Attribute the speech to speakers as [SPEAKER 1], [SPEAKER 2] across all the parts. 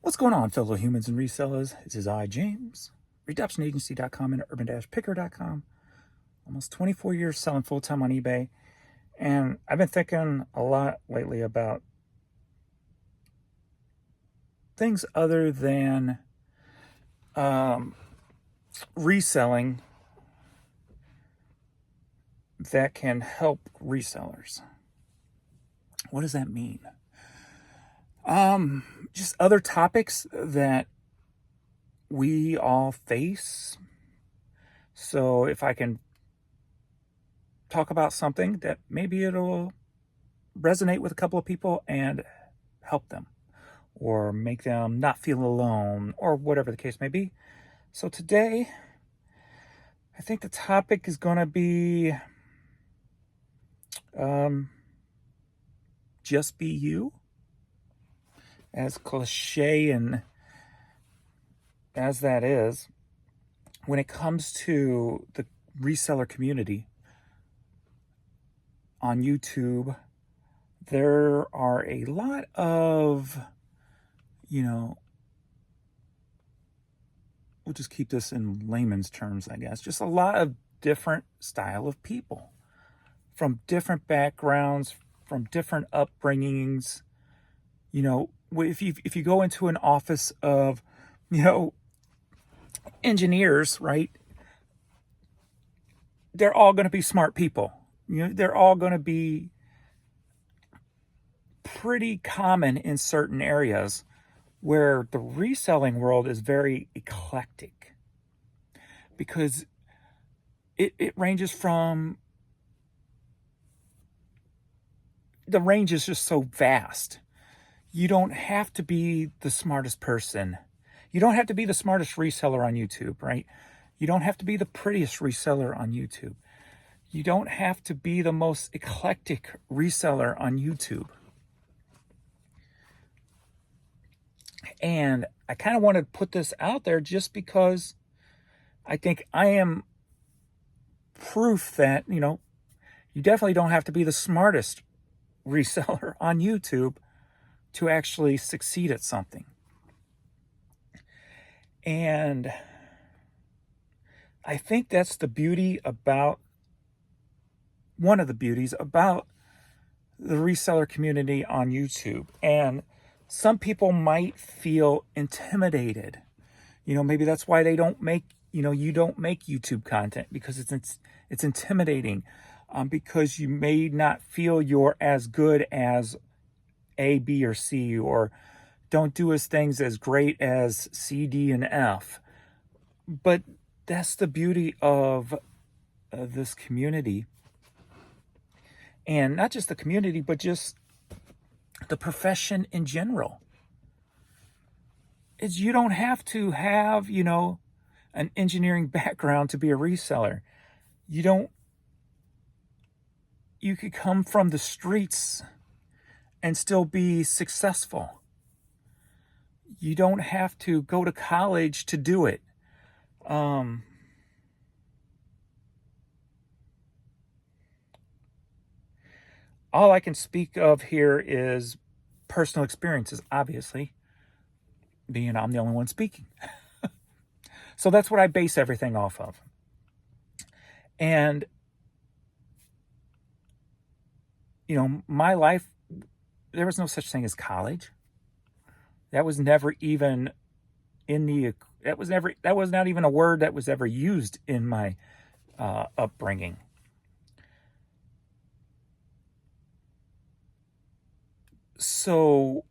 [SPEAKER 1] What's going on, fellow humans and resellers? This is I, James, redemptionagency.com and urban-picker.com. Almost 24 years selling full-time on eBay. And I've been thinking a lot lately about things other than reselling that can help resellers. What does that mean? Just other topics that we all face. So if I can talk about something that maybe it'll resonate with a couple of people and help them or make them not feel alone or whatever the case may be. So today, I think the topic is going to be just be you. As cliche and as that is, when it comes to the reseller community on YouTube, there are a lot of, we'll just keep this in layman's terms, I guess, just a lot of different style of people from different backgrounds, from different upbringings. If you go into an office of, engineers, right? They're all going to be smart people. They're all going to be pretty common in certain areas, where the reselling world is very eclectic because it ranges from, the range is just so vast. You don't have to be the smartest person. You don't have to be the smartest reseller on YouTube, right? You don't have to be the prettiest reseller on YouTube. You don't have to be the most eclectic reseller on YouTube. And I kind of want to put this out there just because I think I am proof that, you definitely don't have to be the smartest reseller on YouTube to actually succeed at something. And I think that's the beauty about, one of the beauties about the reseller community on YouTube. And some people might feel intimidated. Maybe that's why they don't make, you don't make YouTube content, because it's intimidating, because you may not feel you're as good as A, B, or C, or don't do as things as great as C, D, and F. But that's the beauty of this community. And not just the community, but just the profession in general. Is you don't have to have, an engineering background to be a reseller. You could come from the streets and still be successful. You don't have to go to college to do it. All I can speak of here is personal experiences, obviously, being I'm the only one speaking. So that's what I base everything off of. And, my life, there was no such thing as college. That was never even that was not even a word that was ever used in my upbringing. So,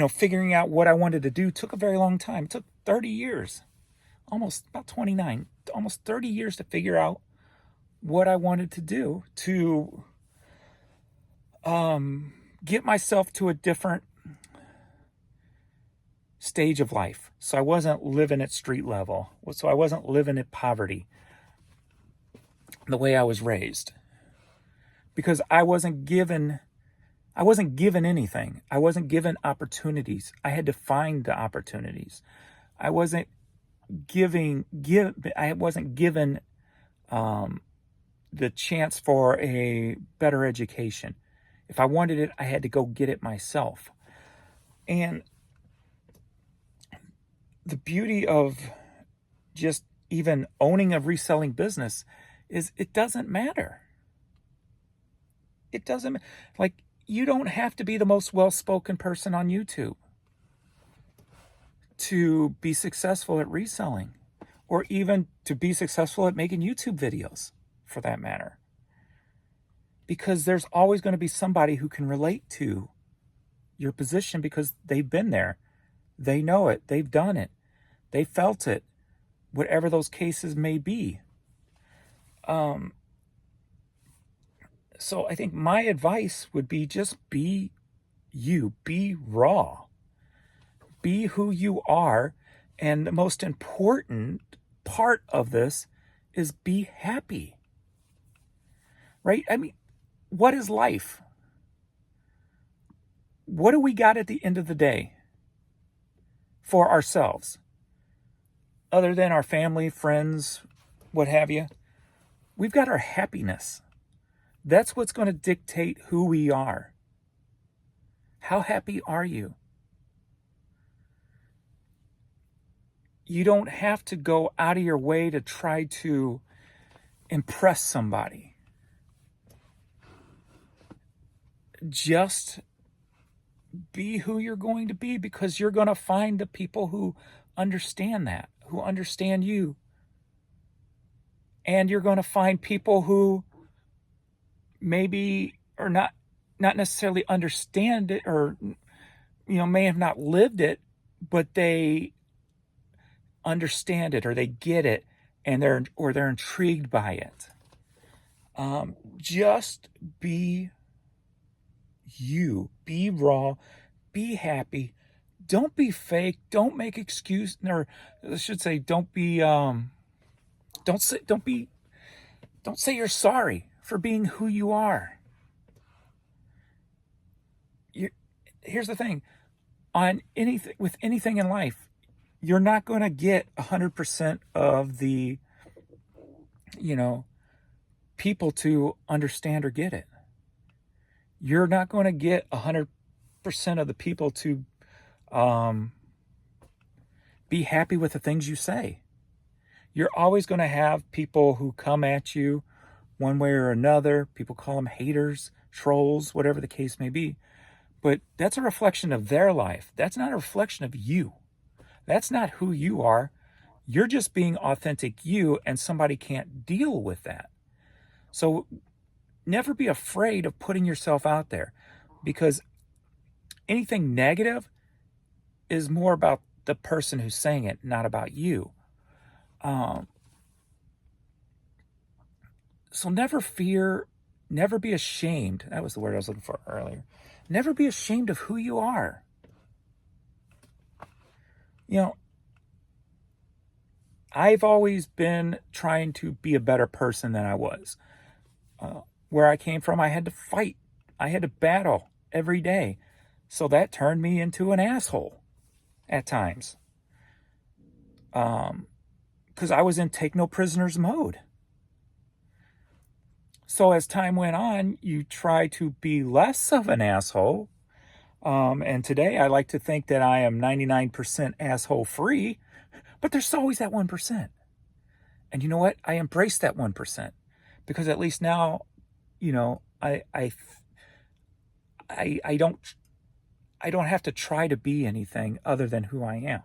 [SPEAKER 1] figuring out what I wanted to do took a very long time. It took 30 years, almost about 29, almost 30 years to figure out what I wanted to do to get myself to a different stage of life. So I wasn't living at street level. So I wasn't living at poverty the way I was raised, because I wasn't given anything. I wasn't given opportunities. I had to find the opportunities. I wasn't given the chance for a better education. If I wanted it, I had to go get it myself. And the beauty of just even owning a reselling business is it doesn't matter. It doesn't, like, you don't have to be the most well-spoken person on YouTube to be successful at reselling, or even to be successful at making YouTube videos, for that matter. Because there's always going to be somebody who can relate to your position because they've been there. They know it. They've done it. They felt it, whatever those cases may be. So I think my advice would be just be you, be raw, be who you are. And the most important part of this is be happy, right? I mean, what is life? What do we got at the end of the day for ourselves? Other than our family, friends, what have you, we've got our happiness. That's what's going to dictate who we are. How happy are you? You don't have to go out of your way to try to impress somebody. Just be who you're going to be, because you're going to find the people who understand that, who understand you. And you're going to find people who maybe are not necessarily understand it, or may have not lived it, but they understand it, or they get it, and they're intrigued by it. Just be you, be raw, be happy. Don't be fake. Don't make excuse, or I should say, don't say you're sorry for being who you are. Here's the thing, with anything in life, you're not going to get 100% of the, people to understand or get it. You're not going to get 100% of the people to be happy with the things you say. You're always going to have people who come at you one way or another. People call them haters, trolls, whatever the case may be. But that's a reflection of their life. That's not a reflection of you. That's not who you are. You're just being authentic you, and somebody can't deal with that. So never be afraid of putting yourself out there, because anything negative is more about the person who's saying it, not about you. So never fear, never be ashamed. That was the word I was looking for earlier. Never be ashamed of who you are. I've always been trying to be a better person than I was. Where I came from, I had to fight. I had to battle every day. So that turned me into an asshole at times. Because I was in take no prisoners mode. So as time went on, you try to be less of an asshole. And today I like to think that I am 99% asshole free, but there's always that 1%. And you know what? I embrace that 1%, because at least now, I don't have to try to be anything other than who I am.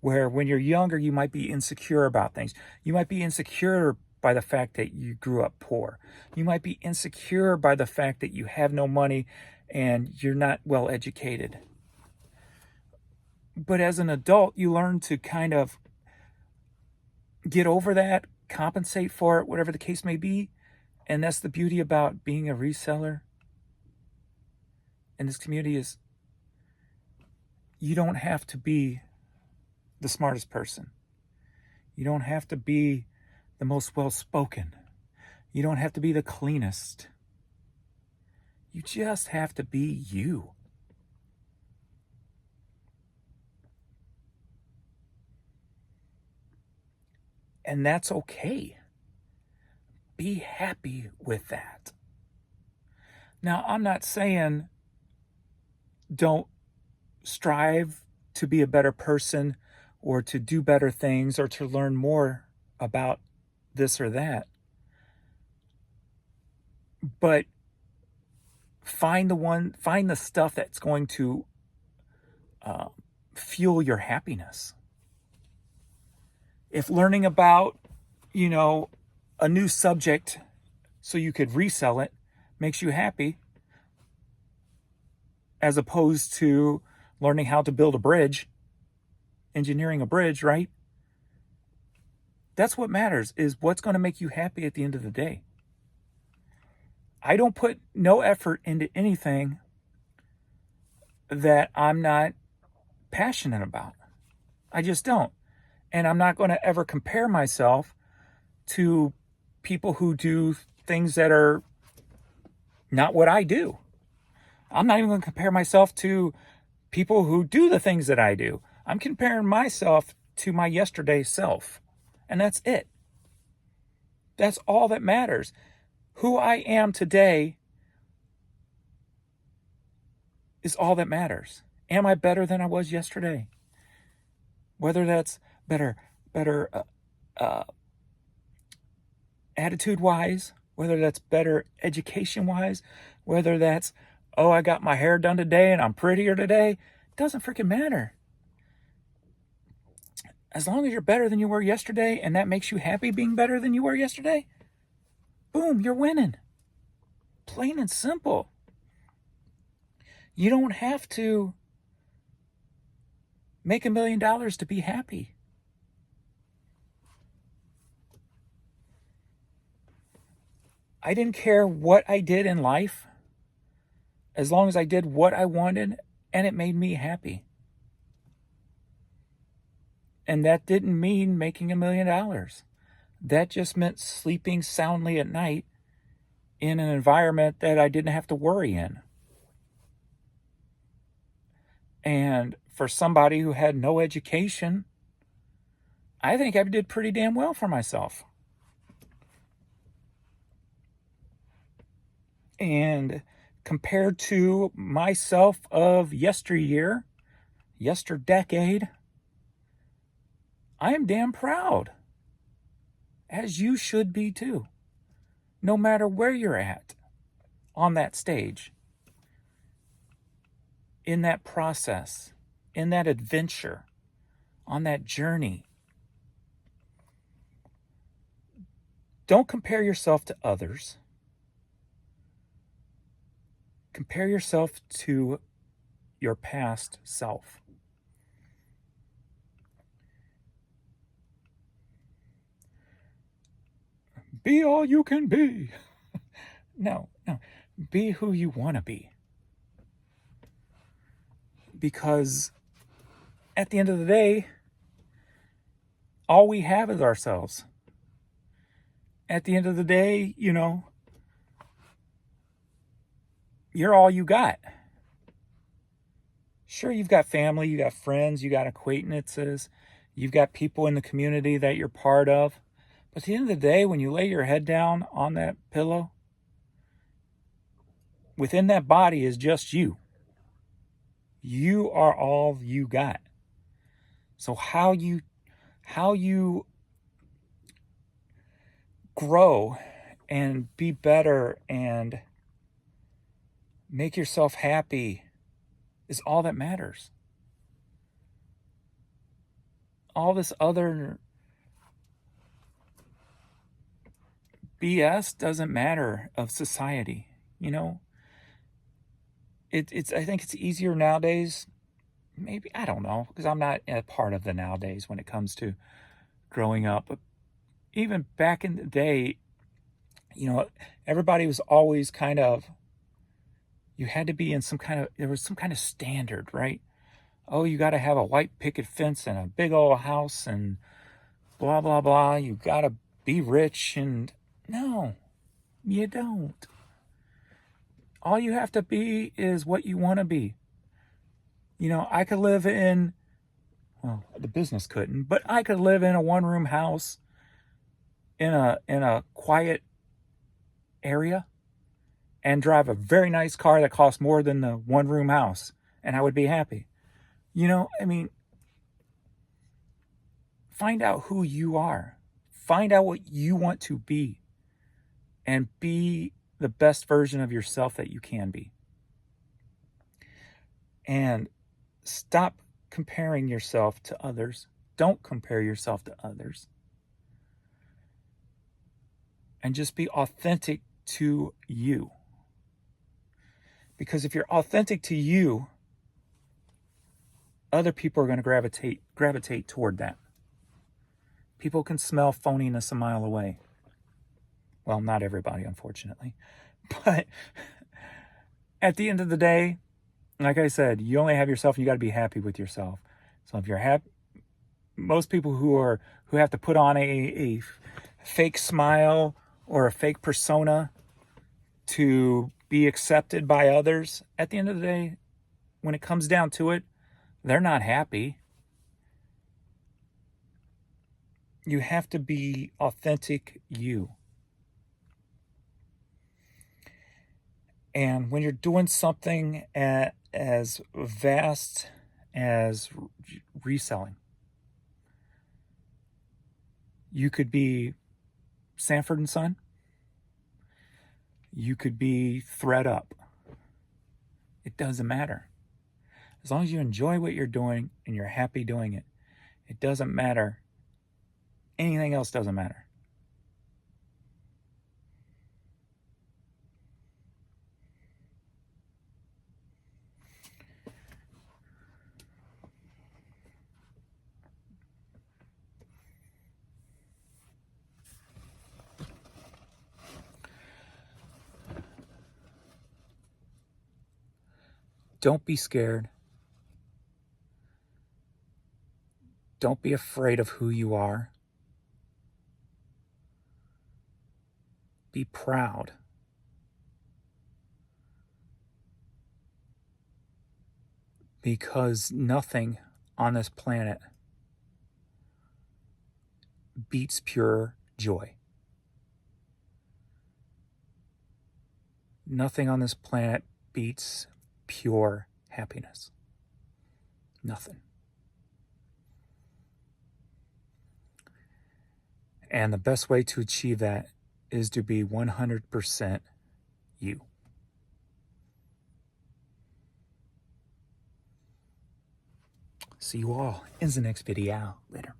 [SPEAKER 1] Where when you're younger, you might be insecure about things. You might be insecure by the fact that you grew up poor. You might be insecure by the fact that you have no money and you're not well educated. But as an adult, you learn to kind of get over that, compensate for it, whatever the case may be. And that's the beauty about being a reseller in this community, is you don't have to be the smartest person. You don't have to be the most well-spoken. You don't have to be the cleanest. You just have to be you. And that's okay. Be happy with that. Now, I'm not saying don't strive to be a better person or to do better things or to learn more about this or that. But find the stuff that's going to fuel your happiness. If learning about, a new subject so you could resell it makes you happy, as opposed to learning how to build a bridge, engineering a bridge, right? That's what matters, is what's going to make you happy at the end of the day. I don't put no effort into anything that I'm not passionate about. I just don't. And I'm not going to ever compare myself to people who do things that are not what I do. I'm not even going to compare myself to people who do the things that I do. I'm comparing myself to my yesterday self. And that's it. That's all that matters. Who I am today is all that matters. Am I better than I was yesterday? Whether that's better attitude-wise, whether that's better education-wise, whether that's, oh, I got my hair done today and I'm prettier today, doesn't freaking matter. As long as you're better than you were yesterday and that makes you happy being better than you were yesterday, boom, you're winning. Plain and simple. You don't have to make $1 million to be happy. I didn't care what I did in life as long as I did what I wanted and it made me happy. And that didn't mean making $1 million. That just meant sleeping soundly at night in an environment that I didn't have to worry in. And for somebody who had no education, I think I did pretty damn well for myself. And compared to myself of yesterdecade, I am damn proud. As you should be too. No matter where you're at on that stage, in that process, in that adventure, on that journey. Don't compare yourself to others. Compare yourself to your past self. Be all you can be. No. Be who you want to be. Because at the end of the day, all we have is ourselves. At the end of the day, you're all you got. Sure, you've got family, you got friends, you got acquaintances, you've got people in the community that you're part of. But at the end of the day, when you lay your head down on that pillow, within that body is just you. You are all you got. So how you grow and be better and make yourself happy is all that matters. All this other BS doesn't matter of society, It's I think it's easier nowadays. Maybe, I don't know, because I'm not a part of the nowadays when it comes to growing up. But even back in the day, everybody was always kind of, you had to be in there was some kind of standard, right? Oh, you got to have a white picket fence and a big old house and blah, blah, blah. You got to be rich. And no, you don't. All you have to be is what you want to be. I could live in, well, the business couldn't, but I could live in a one-room house in a quiet area and drive a very nice car that costs more than the one-room house, and I would be happy. find out who you are. Find out what you want to be. And be the best version of yourself that you can be. And stop comparing yourself to others. Don't compare yourself to others. And just be authentic to you. Because if you're authentic to you, other people are going to gravitate toward that. People can smell phoniness a mile away. Well, not everybody, unfortunately. But at the end of the day, like I said, you only have yourself and you got to be happy with yourself. So if you're happy, most people who have to put on a fake smile or a fake persona to be accepted by others, at the end of the day, when it comes down to it, they're not happy. You have to be authentic you. And when you're doing something as vast as reselling, you could be Sanford & Son. You could be ThreadUp. It doesn't matter. As long as you enjoy what you're doing and you're happy doing it, it doesn't matter. Anything else doesn't matter. Don't be scared. Don't be afraid of who you are. Be proud. Because nothing on this planet beats pure joy. Nothing on this planet beats pure happiness. Nothing. And the best way to achieve that is to be 100% you. See you all in the next video. Later.